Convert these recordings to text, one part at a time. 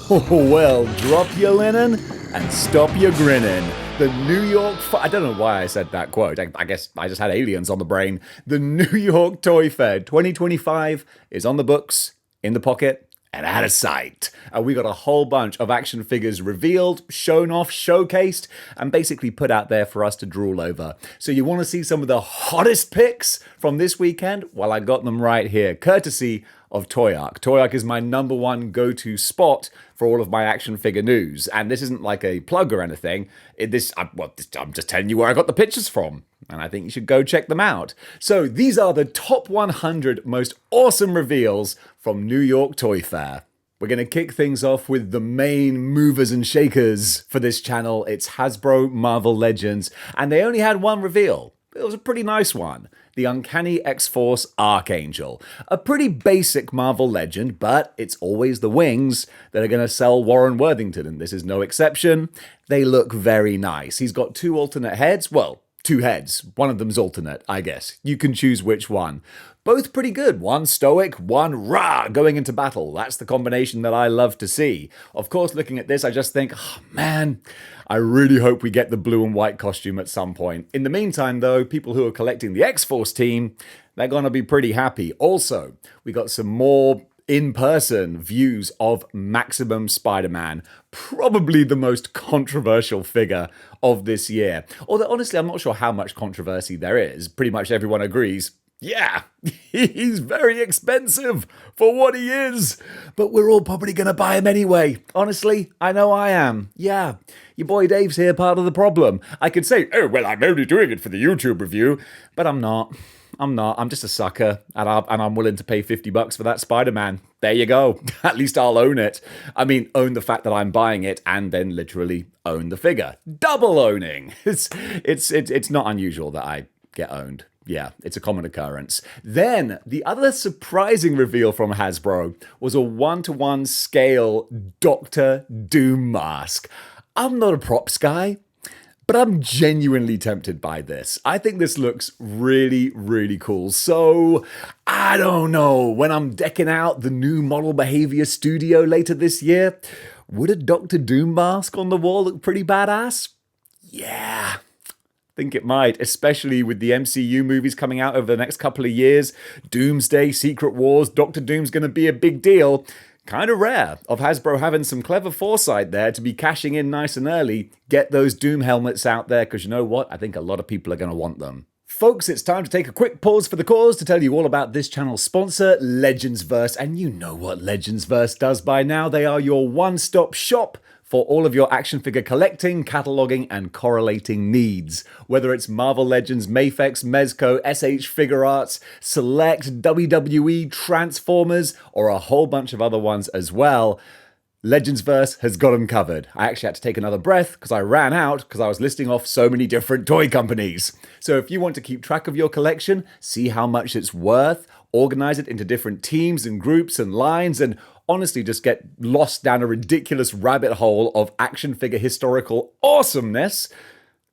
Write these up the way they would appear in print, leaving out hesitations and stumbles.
Oh, well, drop your linen and stop your grinning. The New York... I don't know why I said that quote. I guess I just had aliens on the brain. The New York Toy Fair 2025 is on the books, in the pocket, and out of sight. We got a whole bunch of action figures revealed, shown off, showcased, and basically put out there for us to drool over. So you want to see some of the hottest picks from this weekend? Well, I got them right here, courtesy of Toy Arc. Toy Arc is my #1 go-to spot for all of my action figure news. And this isn't like a plug or anything. I'm just telling you where I got the pictures from. And I think you should go check them out. So these are the top 100 most awesome reveals from New York Toy Fair. We're going to kick things off with the main movers and shakers for this channel. It's Hasbro Marvel Legends. And they only had one reveal. It was a pretty nice one. The Uncanny X-Force Archangel. A pretty basic Marvel legend, but it's always the wings that are going to sell Warren Worthington, and this is no exception. They look very nice. He's got 2 alternate heads. Well, 2 heads. One of them's alternate, I guess. You can choose which one. Both pretty good. One stoic, one rah, going into battle. That's the combination that I love to see. Of course, looking at this, I just think, oh, man, I really hope we get the blue and white costume at some point. In the meantime, though, people who are collecting the X-Force team, they're going to be pretty happy. Also, we got some more in-person views of Maximum Spider-Man, probably the most controversial figure of this year. Although, honestly, I'm not sure how much controversy there is. Pretty much everyone agrees, yeah, he's very expensive for what he is, but we're all probably going to buy him anyway. Honestly, I know I am. Yeah, your boy Dave's here part of the problem. I could say, oh, well, I'm only doing it for the YouTube review, but I'm not. I'm just a sucker, and I'm willing to pay $50 for that Spider-Man. There you go. At least I'll own it. I mean, own the fact that I'm buying it, and then literally own the figure. Double owning. It's not unusual that I get owned. Yeah, it's a common occurrence. Then, the other surprising reveal from Hasbro was a 1-to-1 scale Doctor Doom mask. I'm not a props guy, but I'm genuinely tempted by this. I think this looks really, really cool. So, I don't know, when I'm decking out the new Model-Behaviour studio later this year, would a Doctor Doom mask on the wall look pretty badass? Yeah, think it might, especially with the MCU movies coming out over the next couple of years. Doomsday, Secret Wars, Doctor Doom's going to be a big deal. Kind of rare of Hasbro having some clever foresight there to be cashing in nice and early. Get those Doom helmets out there, because you know what? I think a lot of people are going to want them. Folks, it's time to take a quick pause for the cause to tell you all about this channel's sponsor, Legendsverse. And you know what Legendsverse does by now. They are your one-stop shop for all of your action figure collecting, cataloging, and correlating needs. Whether it's Marvel Legends, Mafex, Mezco, SH Figure Arts, Select, WWE, Transformers, or a whole bunch of other ones as well, Legendsverse has got them covered. I actually had to take another breath because I ran out because I was listing off so many different toy companies. So if you want to keep track of your collection, see how much it's worth, organize it into different teams and groups and lines, and honestly just get lost down a ridiculous rabbit hole of action figure historical awesomeness,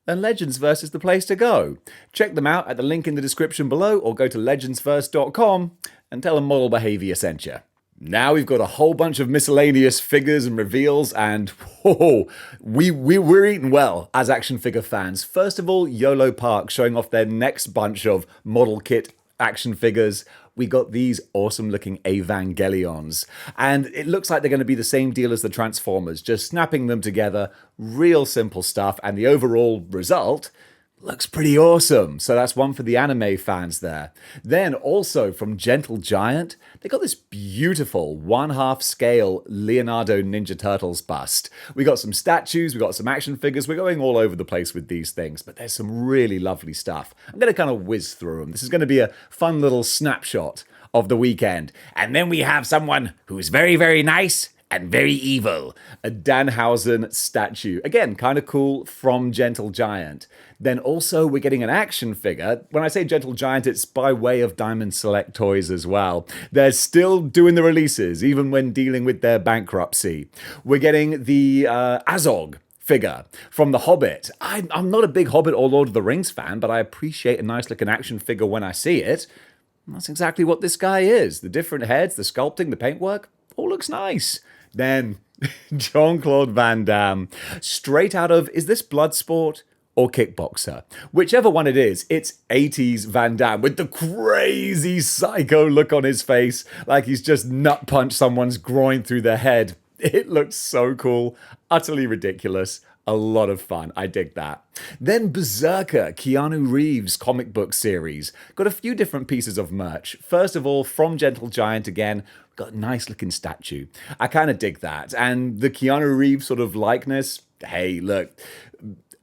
then Legendsverse is the place to go. Check them out at the link in the description below, or go to legendsverse.com and tell them Model Behaviour sent you. Now we've got a whole bunch of miscellaneous figures and reveals, and we're eating well as action figure fans. First of all, YOLO Park showing off their next bunch of model kit action figures. We got these awesome looking Evangelions, and it looks like they're going to be the same deal as the Transformers, just snapping them together, real simple stuff, and the overall result looks pretty awesome. So that's one for the anime fans there. Then also from Gentle Giant, they got this beautiful 1/2 scale Leonardo Ninja Turtles bust. We got some statues, we got some action figures, we're going all over the place with these things, but there's some really lovely stuff. I'm going to kind of whiz through them. This is going to be a fun little snapshot of the weekend. And then we have someone who's very, very nice and very evil. A Danhausen statue. Again, kind of cool from Gentle Giant. Then also we're getting an action figure. When I say Gentle Giant, it's by way of Diamond Select Toys as well. They're still doing the releases, even when dealing with their bankruptcy. We're getting the Azog figure from The Hobbit. I'm not a big Hobbit or Lord of the Rings fan, but I appreciate a nice looking action figure when I see it. And that's exactly what this guy is. The different heads, the sculpting, the paintwork, all looks nice. Then Jean-Claude Van Damme, straight out of, is this Bloodsport or Kickboxer? Whichever one it is, it's 80s Van Damme with the crazy psycho look on his face, like he's just nut punched someone's groin through their head. It looks so cool, utterly ridiculous. A lot of fun. I dig that. Then Berserker, Keanu Reeves comic book series. Got a few different pieces of merch. First of all, from Gentle Giant again, got a nice looking statue. I kind of dig that. And the Keanu Reeves sort of likeness, hey, look,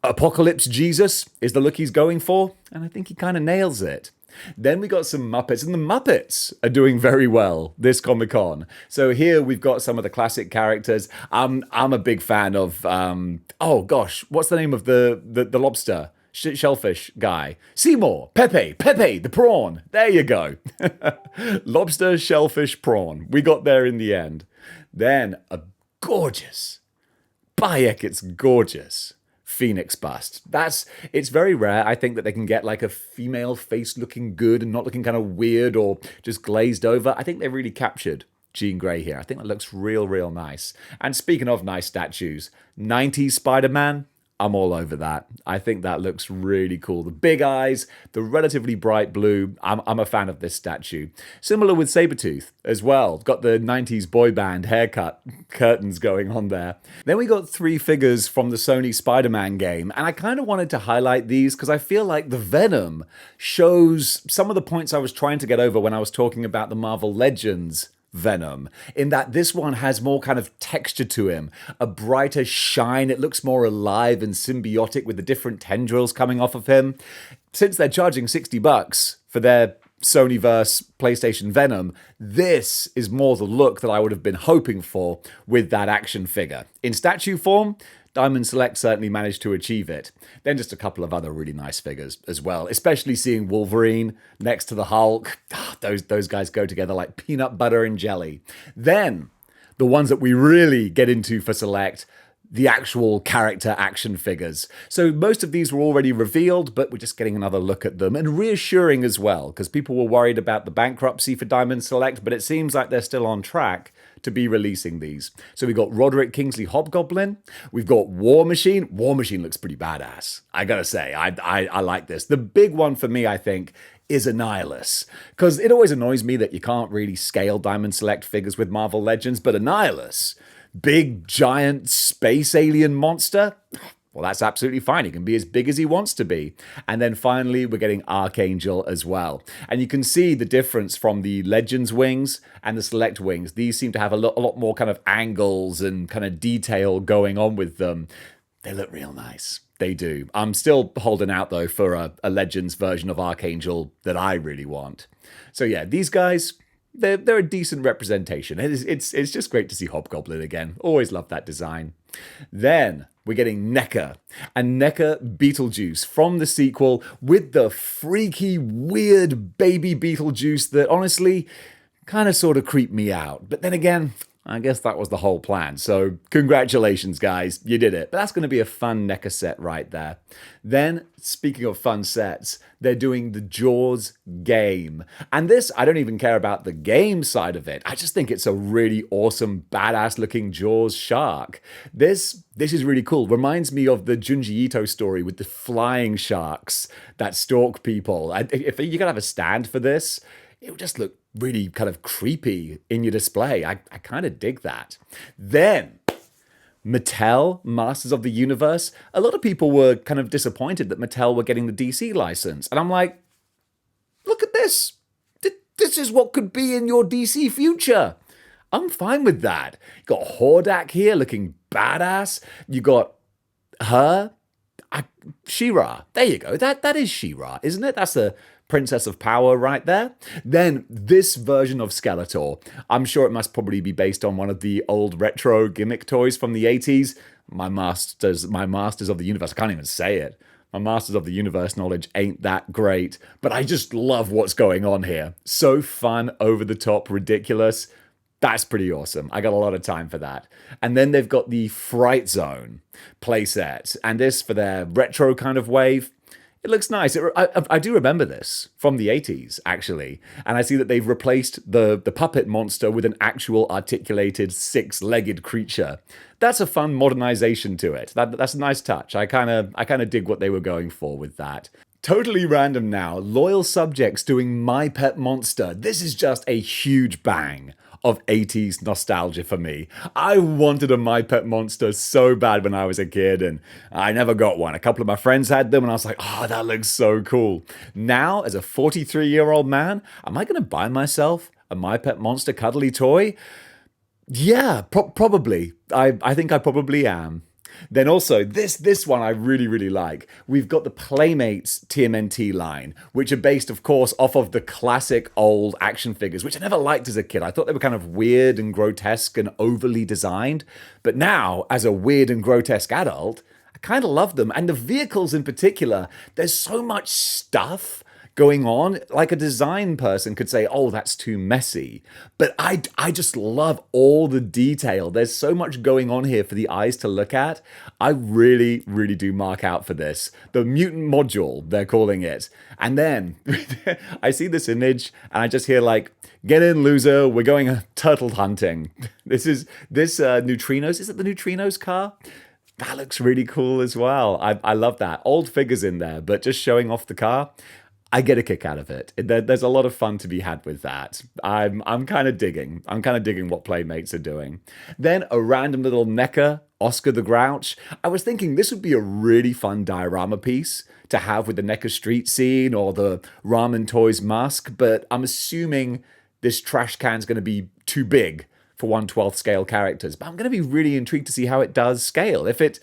Apocalypse Jesus is the look he's going for, and I think he kind of nails it. Then we got some Muppets, and the Muppets are doing very well this Comic-Con. So here we've got some of the classic characters. I'm a big fan of, oh gosh, what's the name of the lobster? Shellfish guy. Seymour. Pepe the prawn. There you go. Lobster, shellfish, prawn. We got there in the end. Then a gorgeous, Bayek, it's gorgeous, Phoenix bust. It's very rare, I think, that they can get like a female face looking good and not looking kind of weird or just glazed over. I think they really captured Jean Grey here. I think that looks real nice. And speaking of nice statues, 90s Spider-Man, I'm all over that. I think that looks really cool. The big eyes, the relatively bright blue. I'm a fan of this statue. Similar with Sabretooth as well. Got the 90s boy band haircut curtains going on there. Then we got 3 figures from the Sony Spider-Man game. And I kind of wanted to highlight these because I feel like the Venom shows some of the points I was trying to get over when I was talking about the Marvel Legends Venom, in that this one has more kind of texture to him, a brighter shine. It looks more alive and symbiotic with the different tendrils coming off of him. Since they're charging $60 for their Sonyverse PlayStation Venom, this is more the look that I would have been hoping for with that action figure. In statue form, Diamond Select certainly managed to achieve it. Then just a couple of other really nice figures as well, especially seeing Wolverine next to the Hulk. Those guys go together like peanut butter and jelly. Then, the ones that we really get into for Select, the actual character action figures. So most of these were already revealed, but we're just getting another look at them, and reassuring as well, because people were worried about the bankruptcy for Diamond Select, but it seems like they're still on track to be releasing these. So we've got Roderick Kingsley Hobgoblin, we've got War Machine. War Machine looks pretty badass, I gotta say. I like this. The big one for me, I think, is Annihilus, because it always annoys me that you can't really scale Diamond Select figures with Marvel Legends, but Annihilus, big giant space alien monster, well, that's absolutely fine. He can be as big as he wants to be. And then finally, we're getting Archangel as well. And you can see the difference from the Legends wings and the Select wings. These seem to have a lot more kind of angles and kind of detail going on with them. They look real nice. They do. I'm still holding out, though, for a Legends version of Archangel that I really want. So yeah, these guys, they're a decent representation. It's just great to see Hobgoblin again. Always love that design. Then we're getting NECA and NECA Beetlejuice from the sequel with the freaky, weird baby Beetlejuice that honestly kind of sort of creeped me out. But then again, I guess that was the whole plan. So congratulations, guys. You did it. But that's going to be a fun NECA set right there. Then, speaking of fun sets, they're doing the Jaws game. And this, I don't even care about the game side of it. I just think it's a really awesome, badass looking Jaws shark. This is really cool. Reminds me of the Junji Ito story with the flying sharks that stalk people. If you could have a stand for this, it would just look really kind of creepy in your display. I kind of dig that. Then, Mattel, Masters of the Universe. A lot of people were kind of disappointed that Mattel were getting the DC license. And I'm like, look at this. This is what could be in your DC future. I'm fine with that. You got Hordak here looking badass. You got her. She-Ra. There you go. That is She-Ra, isn't it? That's the Princess of Power right there. Then this version of Skeletor. I'm sure it must probably be based on one of the old retro gimmick toys from the 80s. My Masters of the Universe. I can't even say it. My Masters of the Universe knowledge ain't that great, but I just love what's going on here. So fun, over the top, ridiculous. That's pretty awesome. I got a lot of time for that. And then they've got the Fright Zone playset. And this, for their retro kind of wave, It looks nice. I do remember this from the 80s, actually. And I see that they've replaced the puppet monster with an actual articulated six-legged creature. That's a fun modernization to it. That's a nice touch. I kind of dig what they were going for with that. Totally random now. Loyal subjects doing My Pet Monster. This is just a huge bang of 80s nostalgia for me. I wanted a My Pet Monster so bad when I was a kid, and I never got one. A couple of my friends had them, and I was like, oh, that looks so cool. Now, as a 43-year-old man, am I going to buy myself a My Pet Monster cuddly toy? Yeah, probably. I think I probably am. Then also, this one I really, really like. We've got the Playmates TMNT line, which are based, of course, off of the classic old action figures, which I never liked as a kid. I thought they were kind of weird and grotesque and overly designed. But now, as a weird and grotesque adult, I kind of love them. And the vehicles in particular, there's so much stuff going on. Like a design person could say, oh, that's too messy. But I just love all the detail. There's so much going on here for the eyes to look at. I really, really do mark out for this. The mutant module, they're calling it. And then I see this image and I just hear like, get in, loser, we're going turtle hunting. This Neutrinos, is it the Neutrinos car? That looks really cool as well. I love that. Old figures in there, but just showing off the car. I get a kick out of it. There's a lot of fun to be had with that. I'm kind of digging. I'm kind of digging what Playmates are doing. Then a random little NECA, Oscar the Grouch. I was thinking this would be a really fun diorama piece to have with the NECA street scene or the Ramen Toys mask, but I'm assuming this trash can's going to be too big for 1/12 scale characters. But I'm going to be really intrigued to see how it does scale. If it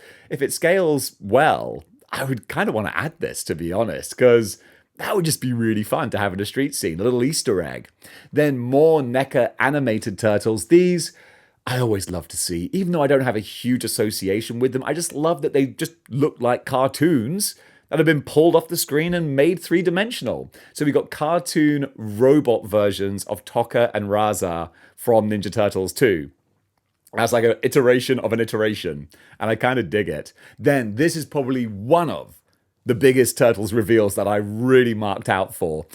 scales well, I would kind of want to add this, to be honest, because that would just be really fun to have in a street scene, a little Easter egg. Then more NECA animated turtles. These I always love to see, even though I don't have a huge association with them. I just love that they just look like cartoons that have been pulled off the screen and made three-dimensional. So we've got cartoon robot versions of Tokka and Raza from Ninja Turtles 2. That's like an iteration of an iteration, and I kind of dig it. Then this is probably one of the biggest Turtles reveals that I really marked out for.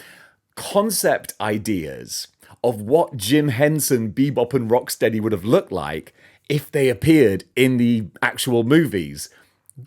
Concept ideas of what Jim Henson, Bebop, and Rocksteady would have looked like if they appeared in the actual movies.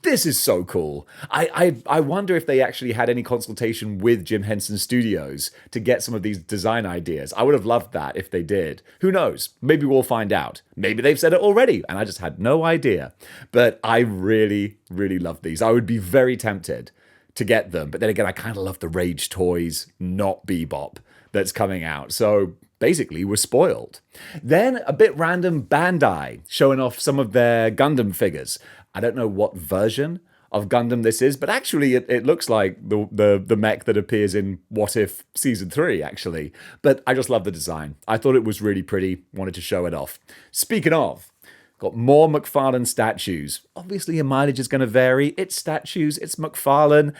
This is so cool. I wonder if they actually had any consultation with Jim Henson Studios to get some of these design ideas. I would have loved that if they did. Who knows? Maybe we'll find out. Maybe they've said it already and I just had no idea. But I really, really love these. I would be very tempted to get them. But then again, I kind of love the Rage Toys, not Bebop, that's coming out. So basically, we're spoiled. Then a bit random, Bandai showing off some of their Gundam figures. I don't know what version of Gundam this is, but actually it looks like the mech that appears in What If Season 3, actually. But I just love the design. I thought it was really pretty, wanted to show it off. Speaking of, got more McFarlane statues. Obviously, your mileage is going to vary. It's statues, it's McFarlane.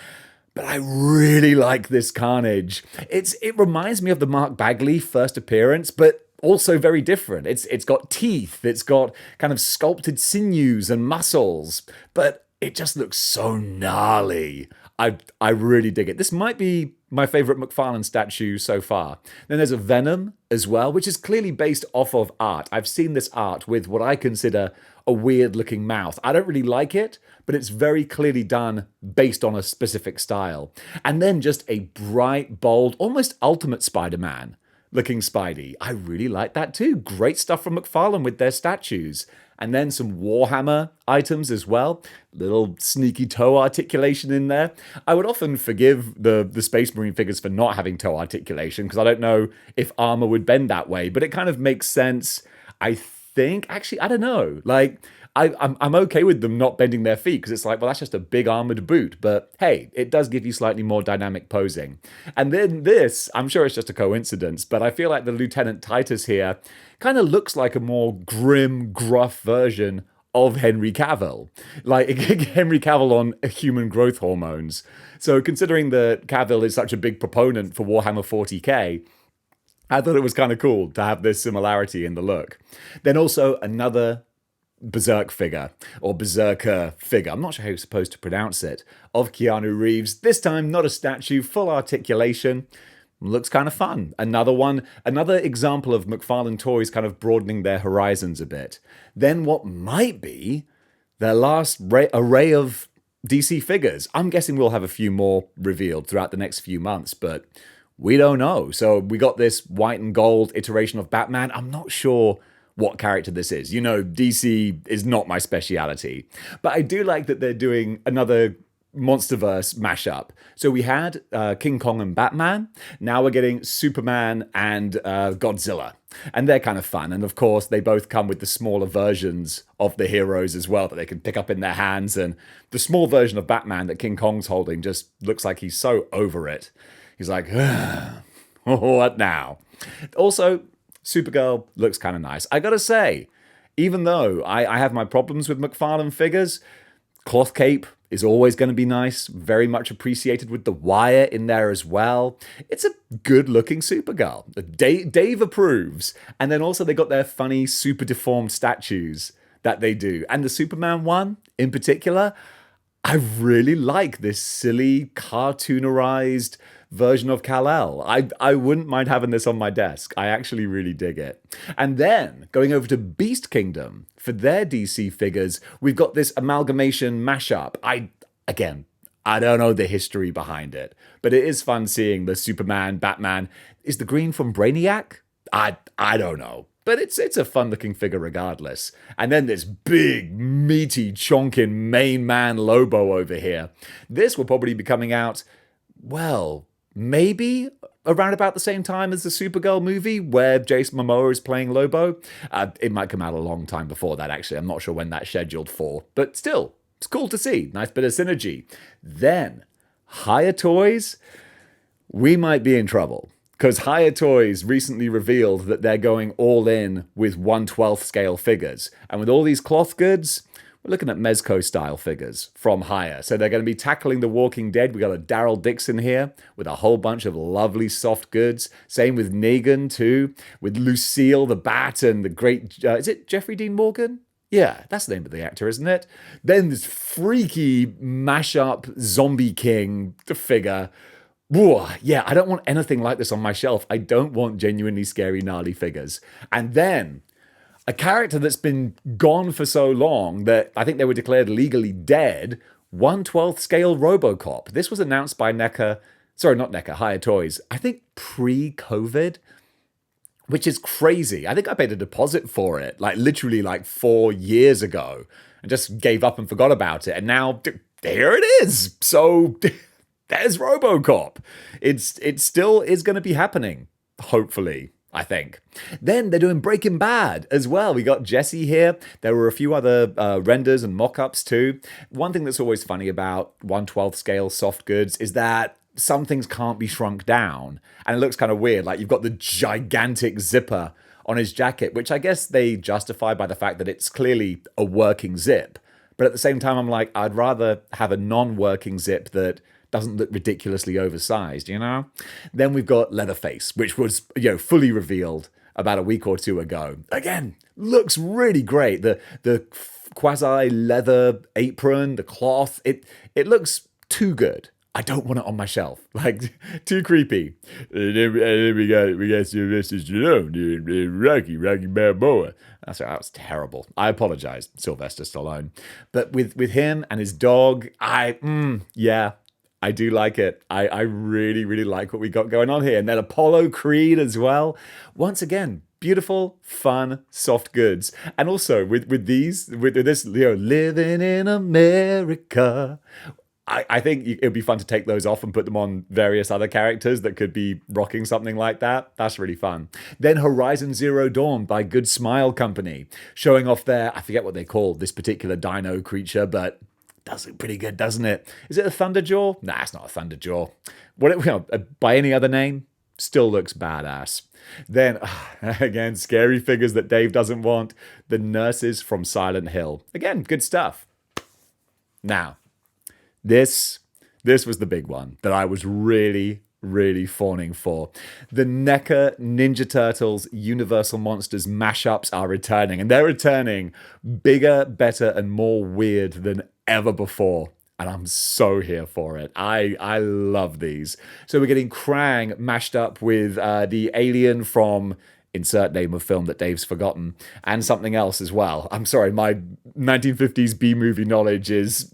But I really like this Carnage. It reminds me of the Mark Bagley first appearance, but also very different. It's got teeth, it's got kind of sculpted sinews and muscles, but it just looks so gnarly. I really dig it. This might be my favorite McFarlane statue so far. Then there's a Venom as well, which is clearly based off of art. I've seen this art with what I consider a weird looking mouth. I don't really like it, but it's very clearly done based on a specific style. And then just a bright, bold, almost Ultimate Spider-Man looking Spidey. I really like that too. Great stuff from McFarlane with their statues. And then some Warhammer items as well. Little sneaky toe articulation in there. I would often forgive the Space Marine figures for not having toe articulation because I don't know if armor would bend that way, but it kind of makes sense. I think, actually, I don't know. Like, I'm okay with them not bending their feet because it's like, well, that's just a big armored boot. But hey, it does give you slightly more dynamic posing. And then this, I'm sure it's just a coincidence, but I feel like the Lieutenant Titus here kind of looks like a more grim, gruff version of Henry Cavill. Like Henry Cavill on human growth hormones. So considering that Cavill is such a big proponent for Warhammer 40k, I thought it was kind of cool to have this similarity in the look. Then also another Berserk figure, or Berserker figure, I'm not sure how you're supposed to pronounce it, of Keanu Reeves. This time, not a statue, full articulation. Looks kind of fun. Another one, another example of McFarlane Toys kind of broadening their horizons a bit. Then what might be their last array of DC figures. I'm guessing we'll have a few more revealed throughout the next few months, but we don't know. So we got this white and gold iteration of Batman. I'm not sure what character this is. You know, DC is not my speciality. But I do like that they're doing another Monsterverse mashup. So we had King Kong and Batman. Now we're getting Superman and Godzilla. And they're kind of fun. And of course, they both come with the smaller versions of the heroes as well that they can pick up in their hands. And the small version of Batman that King Kong's holding just looks like he's so over it. He's like, what now? Also, Supergirl looks kind of nice. I gotta say, even though I have my problems with McFarlane figures, Cloth Cape is always going to be nice, very much appreciated with the wire in there as well. It's a good-looking Supergirl. Dave approves. And then also they got their funny, super deformed statues that they do. And the Superman one, in particular, I really like this silly, cartoonerized version of Kal-El. I wouldn't mind having this on my desk. I actually really dig it. And then, going over to Beast Kingdom, for their DC figures, we've got this amalgamation mashup. Again, I don't know the history behind it, but it is fun seeing the Superman, Batman. Is the green from Brainiac? I don't know. But it's a fun-looking figure regardless. And then this big, meaty, chonking main man Lobo over here. This will probably be coming out, well, maybe around about the same time as the Supergirl movie where Jason Momoa is playing Lobo. It might come out a long time before that, actually. I'm not sure when that's scheduled for. But still, it's cool to see. Nice bit of synergy. Then, Hiya Toys, we might be in trouble. Because Hiya Toys recently revealed that they're going all in with 1/12 scale figures. And with all these cloth goods, we're looking at Mezco-style figures from Hiya. So they're going to be tackling The Walking Dead. We got a Daryl Dixon here with a whole bunch of lovely soft goods. Same with Negan, too. With Lucille the Bat and the great... is it Jeffrey Dean Morgan? Yeah, that's the name of the actor, isn't it? Then this freaky mashup Zombie King figure. Whoa, yeah, I don't want anything like this on my shelf. I don't want genuinely scary, gnarly figures. And then a character that's been gone for so long that I think they were declared legally dead, 1/12 scale RoboCop. This was announced by NECA, sorry, not NECA, Hiya Toys, I think pre-COVID, which is crazy. I think I paid a deposit for it, like literally like 4 years ago, and just gave up and forgot about it. And now, there it is. So... there's RoboCop. It still is going to be happening, hopefully, I think. Then they're doing Breaking Bad as well. We got Jesse here. There were a few other renders and mock-ups too. One thing that's always funny about 1/12 scale soft goods is that some things can't be shrunk down. And it looks kind of weird. Like you've got the gigantic zipper on his jacket, which I guess they justify by the fact that it's clearly a working zip. But at the same time, I'm like, I'd rather have a non-working zip that doesn't look ridiculously oversized, you know? Then we've got Leatherface, which was, fully revealed about a week or two ago. Again, looks really great. The quasi-leather apron, the cloth, it looks too good. I don't want it on my shelf. Like, too creepy. And then we got Sylvester Stallone, Rocky Balboa. That's right, that was terrible. I apologize, Sylvester Stallone. But with him and his dog, yeah, I do like it. I really, really like what we got going on here. And then Apollo Creed as well. Once again, beautiful, fun, soft goods. And also with this, living in America. I think it'd be fun to take those off and put them on various other characters that could be rocking something like that. That's really fun. Then Horizon Zero Dawn by Good Smile Company, showing off their, I forget what they call this particular dino creature, but does look pretty good, doesn't it? Is it a Thunderjaw? Nah, it's not a Thunderjaw. By any other name, still looks badass. Then, again, scary figures that Dave doesn't want. The nurses from Silent Hill. Again, good stuff. Now, this was the big one that I was really, really fawning for. The NECA Ninja Turtles Universal Monsters mashups are returning, and they're returning bigger, better, and more weird than ever before. And I'm so here for it. I love these. So we're getting Krang mashed up with the alien from insert name of film that Dave's forgotten, and something else as well. I'm sorry, my 1950s B-movie knowledge is,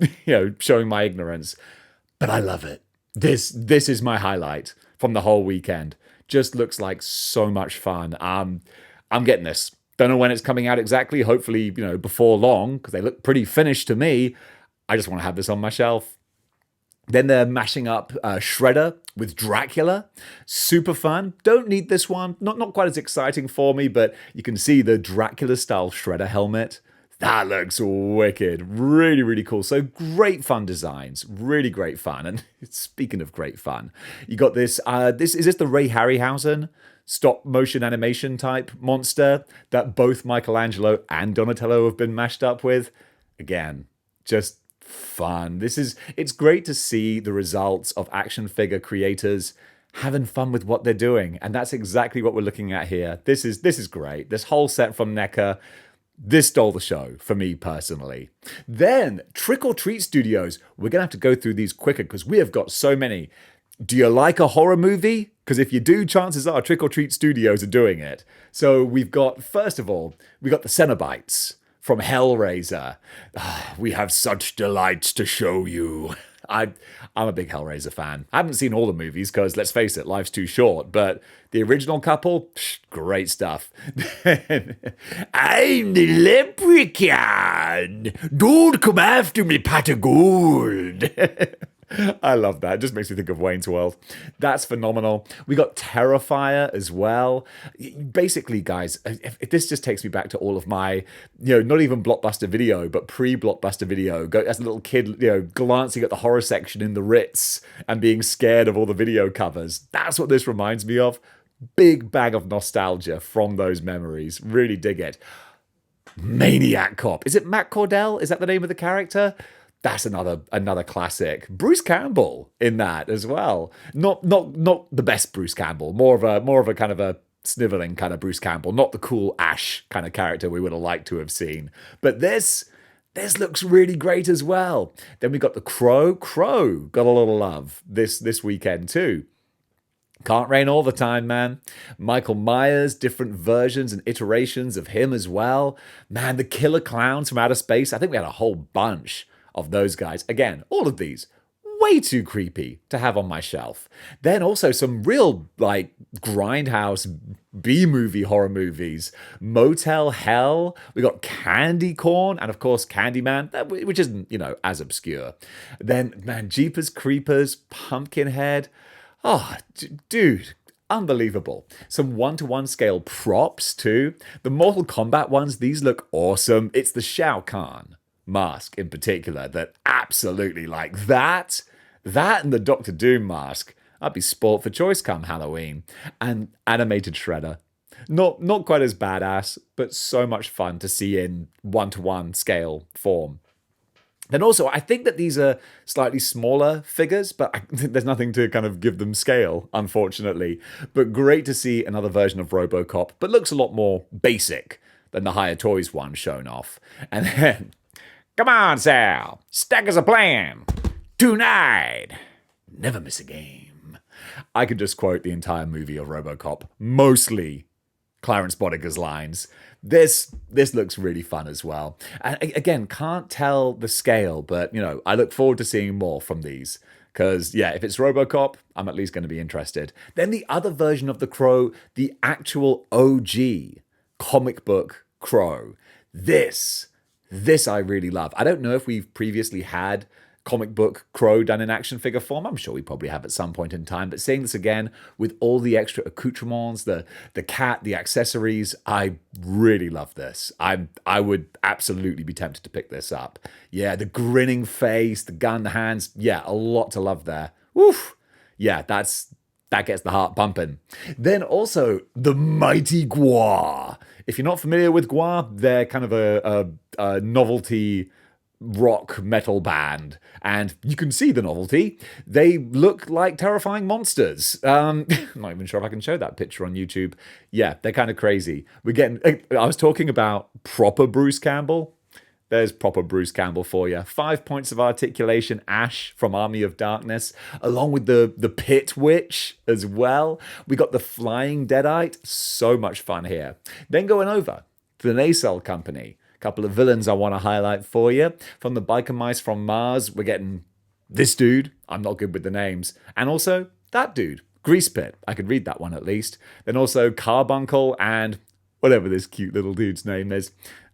showing my ignorance. But I love it. This is my highlight from the whole weekend. Just looks like so much fun. I'm getting this. Don't know when it's coming out exactly. Hopefully, before long, because they look pretty finished to me. I just want to have this on my shelf. Then they're mashing up Shredder with Dracula. Super fun. Don't need this one. Not quite as exciting for me, but you can see the Dracula-style Shredder helmet. That looks wicked. Really, really cool. So great fun designs. Really great fun. And speaking of great fun, you got this. Is this the Ray Harryhausen stop motion animation type monster that both Michelangelo and Donatello have been mashed up with? Again, just fun. It's great to see the results of action figure creators having fun with what they're doing, and that's exactly what we're looking at here. This is great. This whole set from NECA, this stole the show for me personally. Then Trick or Treat Studios. We're gonna have to go through these quicker because we have got so many. Do you like a horror movie? Because if you do, chances are Trick or Treat Studios are doing it. So we've got, first of all, we got the Cenobites from Hellraiser. We have such delights to show you. I'm a big Hellraiser fan. I haven't seen all the movies because, let's face it, life's too short. But the original couple, great stuff. I'm the leprechaun. Don't come after me, pot of gold. I love that. It just makes me think of Wayne's World. That's phenomenal. We got Terrifier as well. Basically, guys, if this just takes me back to all of my, not even Blockbuster Video, but pre-Blockbuster Video. As a little kid, glancing at the horror section in the Ritz and being scared of all the video covers. That's what this reminds me of. Big bag of nostalgia from those memories. Really dig it. Maniac Cop. Is it Matt Cordell? Is that the name of the character? That's another classic. Bruce Campbell in that as well. Not the best Bruce Campbell. More of a kind of a sniveling kind of Bruce Campbell. Not the cool Ash kind of character we would have liked to have seen. But this looks really great as well. Then we got the Crow. Crow got a little love this weekend too. Can't rain all the time, man. Michael Myers, different versions and iterations of him as well. Man, the killer clowns from outer space. I think we had a whole bunch of those guys. Again, all of these way too creepy to have on my shelf. Then also some real grindhouse B-movie horror movies. Motel Hell, we got Candy Corn, and of course Candyman, which isn't, as obscure. Then, man, Jeepers Creepers, Pumpkinhead. Oh, dude, unbelievable. Some 1-to-1 scale props too. The Mortal Kombat ones, these look awesome. It's the Shao Kahn mask in particular that absolutely that and the Doctor Doom mask. I'd be spoilt for choice come Halloween. And animated Shredder. Not quite as badass, but so much fun to see in 1-to-1 scale form. Then also, I think that these are slightly smaller figures, but there's nothing to kind of give them scale, unfortunately. But great to see another version of RoboCop, but looks a lot more basic than the Hiya Toys one shown off. And then, come on, Sal, stack us a plan. Tonight, never miss a game. I could just quote the entire movie of RoboCop, mostly Clarence Boddiger's lines. This looks really fun as well. And again, can't tell the scale, but I look forward to seeing more from these. Because, yeah, if it's RoboCop, I'm at least going to be interested. Then the other version of the Crow, the actual OG comic book Crow. This I really love. I don't know if we've previously had comic book Crow done in action figure form. I'm sure we probably have at some point in time, but seeing this again with all the extra accoutrements, the cat, the accessories, I really love this. I would absolutely be tempted to pick this up. Yeah, the grinning face, the gun, the hands, yeah, a lot to love there. Woof. Yeah, that gets the heart pumping. Then also the mighty Gua. If you're not familiar with Gua, they're kind of a novelty rock metal band, and you can see the novelty. They look like terrifying monsters. I'm not even sure if I can show that picture on YouTube. Yeah, they're kind of crazy. I was talking about proper Bruce Campbell. There's proper Bruce Campbell for you. 5 points of articulation, Ash from Army of Darkness, along with the Pit Witch as well. We got the Flying Deadite. So much fun here. Then going over to the Nacelle Company. A couple of villains I want to highlight for you. From the Biker Mice from Mars, we're getting this dude. I'm not good with the names. And also that dude, Grease Pit. I could read that one at least. Then also Carbuncle and whatever this cute little dude's name is.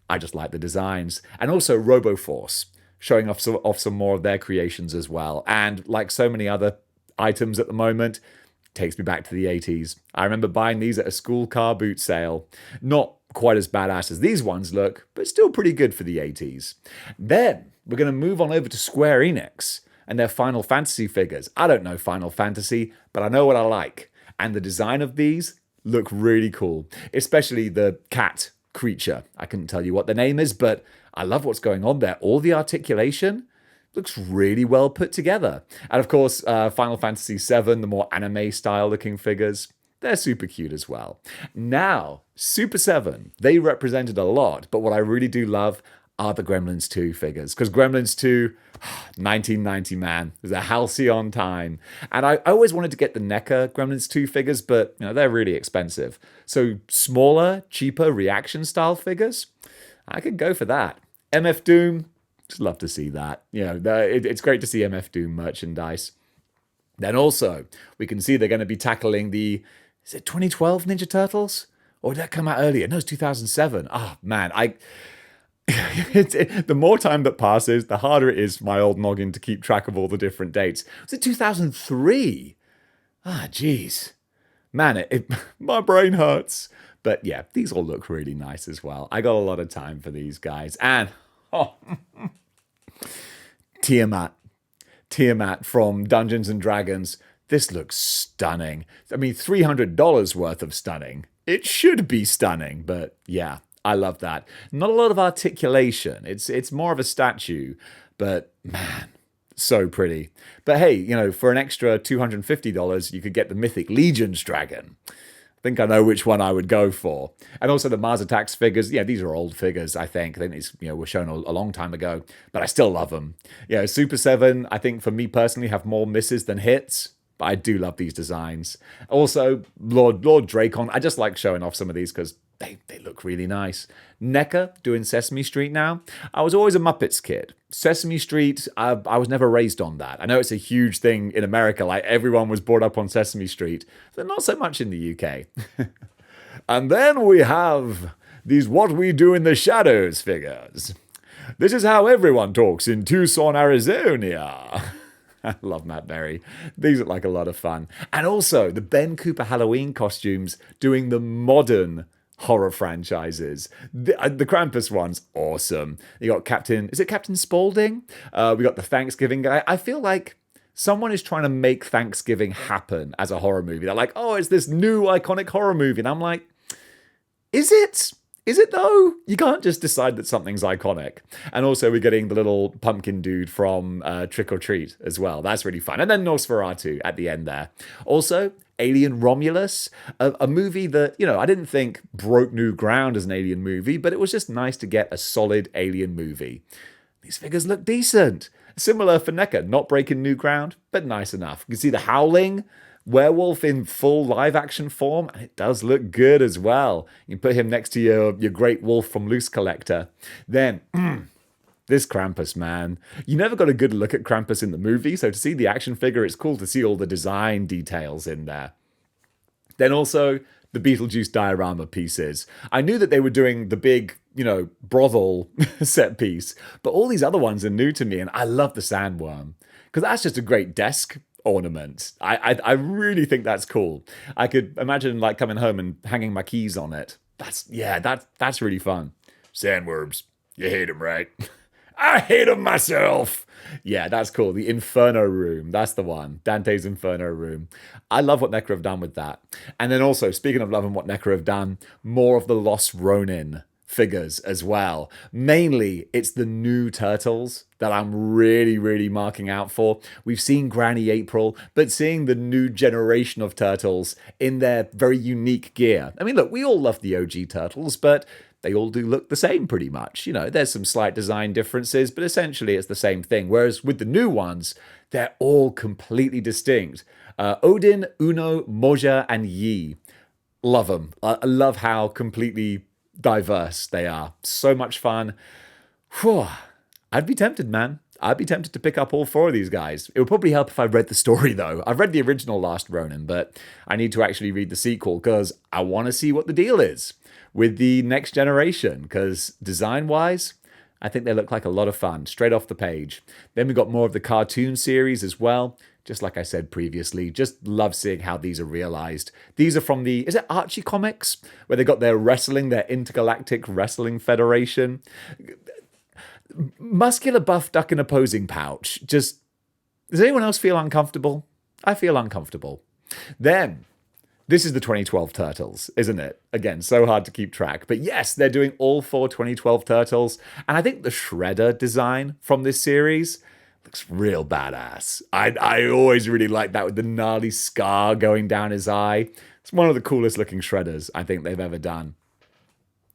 I just like the designs. And also RoboForce, showing off some more of their creations as well. And like so many other items at the moment, takes me back to the 80s. I remember buying these at a school car boot sale. Not quite as badass as these ones look, but still pretty good for the 80s. Then we're going to move on over to Square Enix and their Final Fantasy figures. I don't know Final Fantasy, but I know what I like. And the design of these look really cool, especially the cat creature. I couldn't tell you what the name is, but I love what's going on there. All the articulation looks really well put together. And of course, Final Fantasy VII, the more anime style looking figures, they're super cute as well. Now, Super 7, they represented a lot, but what I really do love are the Gremlins 2 figures. Because Gremlins 2, 1990, man, it was a halcyon time. And I always wanted to get the NECA Gremlins 2 figures, but they're really expensive. So smaller, cheaper reaction style figures, I could go for that. MF Doom, just love to see that. It's great to see MF Doom merchandise. Then also, we can see they're going to be tackling is it 2012 Ninja Turtles? Or did that come out earlier? No, it's 2007. Oh, man, the more time that passes, the harder it is for my old noggin to keep track of all the different dates. Was it 2003? Ah, jeez. Man, my brain hurts. But yeah, these all look really nice as well. I got a lot of time for these guys. And, Tiamat from Dungeons and Dragons. This looks stunning. I mean, $300 worth of stunning. It should be stunning, but yeah, I love that. Not a lot of articulation. It's more of a statue, but man, so pretty. But hey, for an extra $250, you could get the Mythic Legions dragon. I think I know which one I would go for. And also the Mars Attacks figures. Yeah, these are old figures, I think. I think these were shown a long time ago, but I still love them. Super 7, I think for me personally, have more misses than hits. But I do love these designs. Also, Lord Dracon. I just like showing off some of these because they look really nice. NECA doing Sesame Street now. I was always a Muppets kid. Sesame Street, I was never raised on that. I know it's a huge thing in America. Like everyone was brought up on Sesame Street. But not so much in the UK. And then we have these What We Do in the Shadows figures. This is how everyone talks in Tucson, Arizona. I love Matt Berry. These look like a lot of fun. And also the Ben Cooper Halloween costumes doing the modern horror franchises. The Krampus one's awesome. You got Captain Spaulding? We got the Thanksgiving guy. I feel like someone is trying to make Thanksgiving happen as a horror movie. They're like, oh, it's this new iconic horror movie. And I'm like, is it? Is it though? You can't just decide that something's iconic. And also we're getting the little pumpkin dude from Trick or Treat as well. That's really fun. And then Nosferatu at the end there. Also, Alien Romulus, a movie that, I didn't think broke new ground as an Alien movie, but it was just nice to get a solid Alien movie. These figures look decent. Similar for NECA, not breaking new ground, but nice enough. You can see the Howling werewolf in full live action form, and it does look good as well. You put him next to your great wolf from Loose Collector. Then, this Krampus, man. You never got a good look at Krampus in the movie, so to see the action figure, it's cool to see all the design details in there. Then also, the Beetlejuice diorama pieces. I knew that they were doing the big, brothel set piece, but all these other ones are new to me, and I love the sandworm, because that's just a great desk ornament. I really think that's cool. I could imagine coming home and hanging my keys on it. That's really fun. Sandworms. You hate them, right? I hate them myself. Yeah, that's cool. The Inferno Room. That's the one. Dante's Inferno Room. I love what NECA have done with that. And then also, speaking of loving what NECA have done, more of the Lost Ronin figures as well. Mainly, it's the new Turtles that I'm really, really marking out for. We've seen Granny April, but seeing the new generation of Turtles in their very unique gear. I mean, look, we all love the OG Turtles, but they all do look the same pretty much. You know, there's some slight design differences, but essentially it's the same thing. Whereas with the new ones, they're all completely distinct. Odin, Uno, Moja, and Yi. Love them. I love how completely diverse they are. So much fun. Whew. I'd be tempted, man. I'd be tempted to pick up all four of these guys. It would probably help if I read the story, though. I've read the original Last Ronin, but I need to actually read the sequel because I want to see what the deal is with the next generation. Because design-wise, I think they look like a lot of fun, straight off the page. Then we got more of the cartoon series as well. Just like I said previously, just love seeing how these are realized. These are from the, is it Archie Comics? Where they got their wrestling, their Intergalactic Wrestling Federation. Muscular buff duck in a posing pouch. Just, does anyone else feel uncomfortable? I feel uncomfortable. Then, this is the 2012 Turtles, isn't it? Again, so hard to keep track. But yes, they're doing all four 2012 Turtles. And I think the Shredder design from this series looks real badass. I always really like that with the gnarly scar going down his eye. It's one of the coolest looking Shredders I think they've ever done.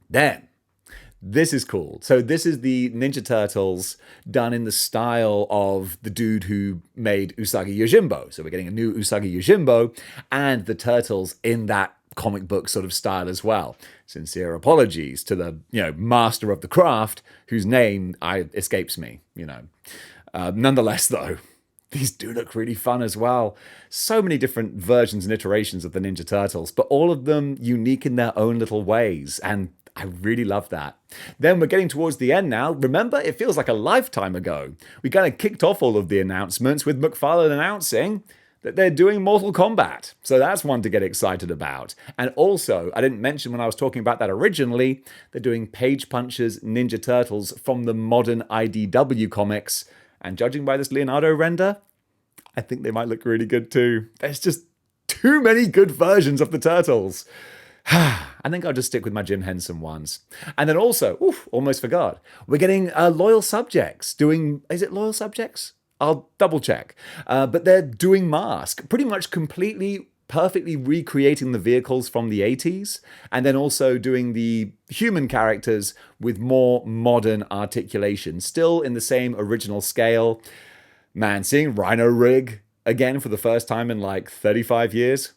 Then, this is cool. So this is the Ninja Turtles done in the style of the dude who made Usagi Yojimbo. So we're getting a new Usagi Yojimbo and the Turtles in that comic book sort of style as well. Sincere apologies to the, master of the craft whose name escapes me, Nonetheless, though, these do look really fun as well. So many different versions and iterations of the Ninja Turtles, but all of them unique in their own little ways. And I really love that. Then we're getting towards the end now. Remember, it feels like a lifetime ago. We kind of kicked off all of the announcements with McFarlane announcing that they're doing Mortal Kombat. So that's one to get excited about. And also, I didn't mention when I was talking about that originally, they're doing Page Puncher's Ninja Turtles from the modern IDW comics. And judging by this Leonardo render, I think they might look really good too. There's just too many good versions of the Turtles. I think I'll just stick with my Jim Henson ones. And then also, almost forgot, we're getting Loyal Subjects doing, is it Loyal Subjects? I'll double check. But they're doing Mask, pretty much completely, perfectly recreating the vehicles from the 80s, and then also doing the human characters with more modern articulation, still in the same original scale. Man, seeing Rhino Rig again for the first time in like 35 years,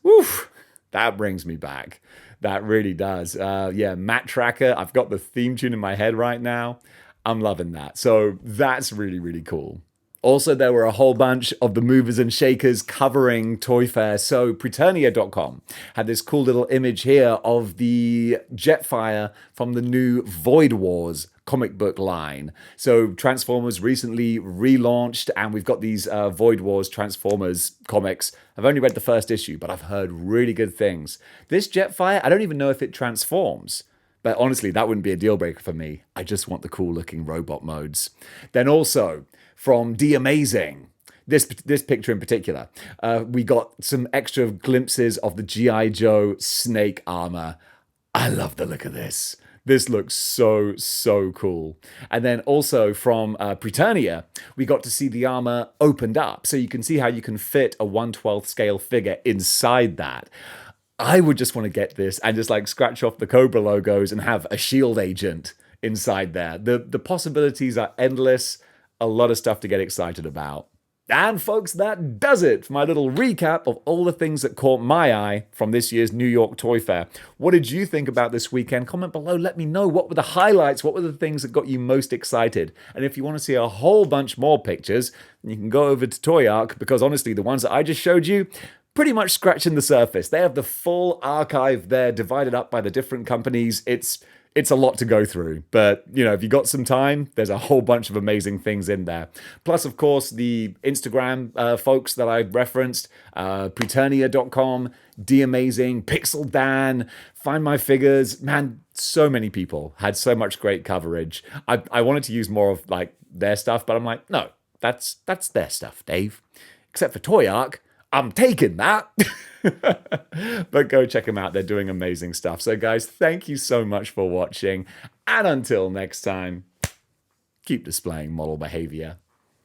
that brings me back. That really does. Matt Tracker. I've got the theme tune in my head right now. I'm loving that. So that's really, really cool. Also, there were a whole bunch of the movers and shakers covering Toy Fair. So Preternia.com had this cool little image here of the Jetfire from the new Void Wars comic book line. So Transformers recently relaunched, and we've got these Void Wars Transformers comics. I've only read the first issue, but I've heard really good things. This Jetfire, I don't even know if it transforms. But honestly, that wouldn't be a deal breaker for me. I just want the cool looking robot modes. Then also, from D Amazing, this picture in particular, we got some extra glimpses of the G.I. Joe Snake armor. I love the look of this. This looks so, so cool. And then also from Preternia, we got to see the armor opened up. So you can see how you can fit a 1/12 scale figure inside that. I would just want to get this and just like scratch off the Cobra logos and have a shield agent inside there. The possibilities are endless. A lot of stuff to get excited about. And folks, that does it for my little recap of all the things that caught my eye from this year's New York Toy Fair. What did you think about this weekend? Comment below, let me know. What were the highlights? What were the things that got you most excited? And if you want to see a whole bunch more pictures, you can go over to Toy Arc, because honestly, the ones that I just showed you, pretty much scratching the surface. They have the full archive there, divided up by the different companies. It's a lot to go through, but if you got some time, there's a whole bunch of amazing things in there. Plus, of course, the Instagram folks that I referenced, Preternia.com, D Amazing, Pixel Dan, Find My Figures. Man, so many people had so much great coverage. I wanted to use more of like their stuff, but I'm like, no, that's their stuff, Dave. Except for Toy Arc, I'm taking that. But go check them out. They're doing amazing stuff. So guys, thank you so much for watching. And until next time, keep displaying model behavior.